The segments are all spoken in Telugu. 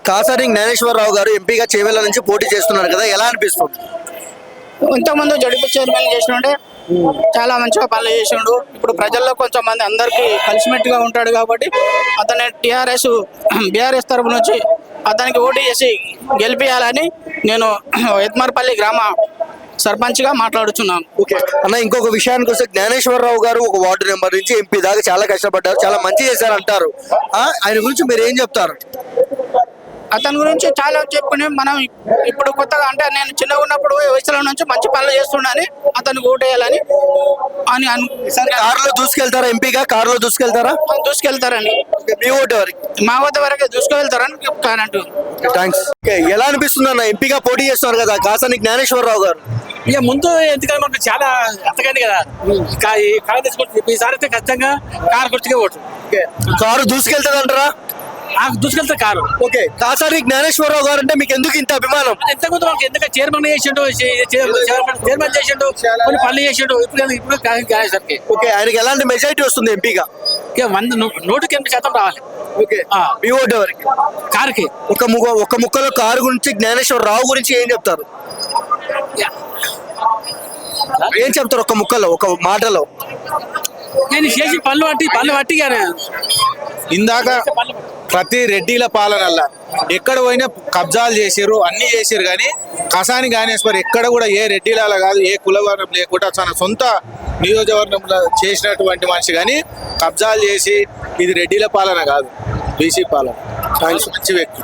కాసాని జ్ఞానేశ్వరరావు గారు ఎంపీగా చేవెళ్ళ నుంచి పోటీ చేస్తున్నారు కదా, ఎలా అనిపిస్తుంది? ఇంతకుముందు జడిపి చైర్మన్ చేసినండే చాలా మంచిగా పనులు చేసిండు. ఇప్పుడు ప్రజల్లో కొంచెం మంది అందరికీ కలిసిమెట్టుగా ఉంటాడు కాబట్టి అతని బీఆర్ఎస్ తరపు నుంచి అతనికి ఓటు చేసి గెలిపించాలని నేను ఎత్మర్పల్లి గ్రామ సర్పంచ్గా మాట్లాడుతున్నాను. ఓకే అన్న, ఇంకొక విషయానికి వస్తే జ్ఞానేశ్వరరావు గారు ఒక వార్డు నెంబర్ నుంచి ఎంపీ దాకా చాలా కష్టపడ్డారు, చాలా మంచి చేశారు అంటారు. ఆయన గురించి మీరు ఏం చెప్తారు? అతని గురించి చాలా చెప్పుకుని మనం ఇప్పుడు కొత్తగా అంటే నేను చిన్నగా ఉన్నప్పుడు వయసులో నుంచి మంచి పనులు చేస్తున్నాని అతనికి ఓటు వేయాలని కారులో దూసుకెళ్తారా? ఎంపీగా కారులో దూసుకెళ్తారా? దూసుకెళ్తారని మీ ఓటు వరకు మా వద్ద వరకే దూసుకువెళ్తారని చెప్తానంటూ. థ్యాంక్స్. ఎలా అనిపిస్తుంది అన్న, ఎంపీగా పోటీ చేస్తున్నారు కదా కాసాని జ్ఞానేశ్వరరావు గారు? ఇక ముందు ఎందుకంటే మనకు చాలా అంతకండి కదా కాంగ్రెస్ ఈసారి అయితే ఖచ్చితంగా కారు గుర్తుకే ఓటు. కారు దూసుకెళ్తుంది అంటారా? దూసుకెళ్తే కారు. ఓకే, కాసాని జ్ఞానేశ్వరరావు గారు అంటే మీకు ఎందుకు ఇంత అభిమానం? ఇంతకుముందు మనకి ఎందుకంటే చైర్మన్ చేసిండు, చైర్మన్ చేసిండు, కొన్ని పనులు చేసిండు. ఇప్పుడు కాసేసరికి ఓకే, ఆయనకి ఎలాంటి మెజారిటీ వస్తుంది ఎంపీగా? ఇక 100% రావాలి. ఓకే, మీ ఓటు వరకు కారుకి. ఒక ముక్కలో కారు గురించి జ్ఞానేశ్వరరావు గురించి ఏం చెప్తారు? ఏం చెప్తారు ఒక ముక్కలో, ఒక మాటలో? నేను చేసి పనులు బట్టి ఇందాక ప్రతి రెడ్డిల పాలనల్లా ఎక్కడ పోయినా కబ్జాలు చేసారు, అన్ని చేసారు. కానీ కాసాని జ్ఞానేశ్వర్ ఎక్కడ కూడా ఏ రెడ్డిలాల కాదు, ఏ కులవర్ణం లేకుండా తన సొంత నియోజకవర్గంలో చేసినటువంటి మనిషి. కానీ కబ్జాలు చేసి ఇది రెడ్డిల పాలన కాదు, బీసీ పాలన. మంచి వ్యక్తి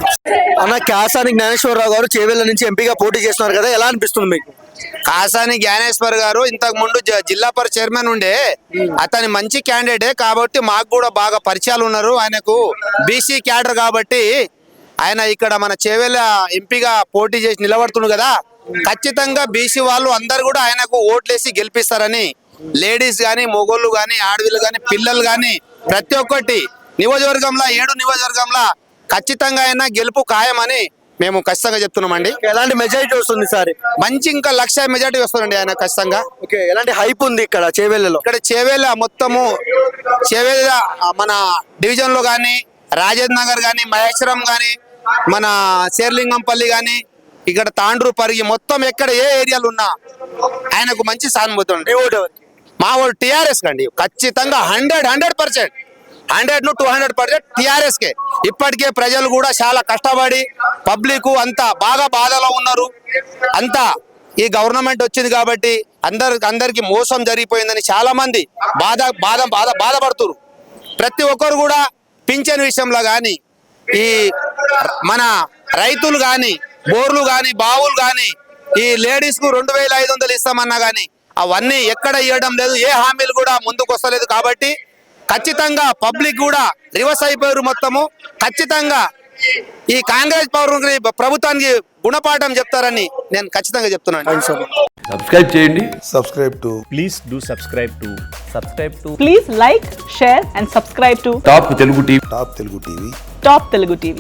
అన్న, కాసాని జ్ఞానేశ్వరరావు గారు చేవెళ్ళ నుంచి ఎంపీగా పోటీ చేస్తున్నారు కదా, ఎలా అనిపిస్తుంది మీకు? కాసాని జ్ఞానేశ్వర్ గారు ఇంతకు ముందు జిల్లా పరిషత్ చైర్మన్ ఉండే, అతని మంచి క్యాండిడేటే కాబట్టి మాకు కూడా బాగా పరిచయాలు ఉన్నారు. ఆయనకు బీసీ క్యాడర్ కాబట్టి ఆయన ఇక్కడ మన చేవెళ్ళ ఎంపీగా పోటీ చేసి నిలబడుతుండు కదా, ఖచ్చితంగా బీసీ వాళ్ళు అందరు కూడా ఆయనకు ఓట్లేసి గెలిపిస్తారని లేడీస్ గాని, మొగోళ్ళు గాని, ఆడవిళ్ళు గాని, పిల్లలు గాని ప్రతి ఒక్కటి నియోజకవర్గంలో 7 నియోజకవర్గంలో ఖచ్చితంగా ఆయన గెలుపు ఖాయమని మేము ఖచ్చితంగా చెప్తున్నామండి. ఎలాంటి మెజారిటీ వస్తుంది సార్? మంచి ఇంకా 1,00,000 మెజారిటీ వస్తుందండి ఆయన ఖచ్చితంగా. ఓకే, ఎలాంటి హైప్ ఉంది ఇక్కడ చేవెళ్ళలో? ఇక్కడ చేవెళ్ళ మొత్తము చేవెళ్ళ మన డివిజన్ లో గానీ, రాజేంద్ర నగర్ గానీ, మహేశ్వరం గానీ, మన శేర్లింగంపల్లి గానీ, ఇక్కడ తాండ్రు పరిగి మొత్తం ఎక్కడ ఏ ఏరియాలు ఉన్నా ఆయనకు మంచి సానుభూతి ఉంది. మా వాళ్ళు టీఆర్ఎస్ కండి ఖచ్చితంగా 100% 200% టీఆర్ఎస్ కే. ఇప్పటికే ప్రజలు కూడా చాలా కష్టపడి పబ్లిక్ అంతా బాగా బాధలో ఉన్నారు. అంతా ఈ గవర్నమెంట్ వచ్చింది కాబట్టి అందరికి మోసం జరిగిపోయిందని చాలా మంది బాధపడుతున్నారు. ప్రతి ఒక్కరు కూడా పింఛన్ విషయంలో కానీ, ఈ మన రైతులు కానీ, బోర్లు కానీ, బావులు కానీ, ఈ లేడీస్ కు 2,500 ఇస్తామన్నా కానీ అవన్నీ ఎక్కడ ఇవ్వడం లేదు, ఏ హామీలు కూడా ముందుకు వస్తలేదు. కాబట్టి ఖచ్చితంగా పబ్లిక్ కూడా రివర్స్ అయిపోయారు మొత్తము. ఖచ్చితంగా ఈ కాంగ్రెస్ ప్రభుత్వానికి గుణపాఠం చెప్తారని నేను ఖచ్చితంగా చెప్తున్నాను. సబ్స్క్రైబ్ చేయండి. Please like, share and subscribe to top Telugu TV. Top Telugu TV.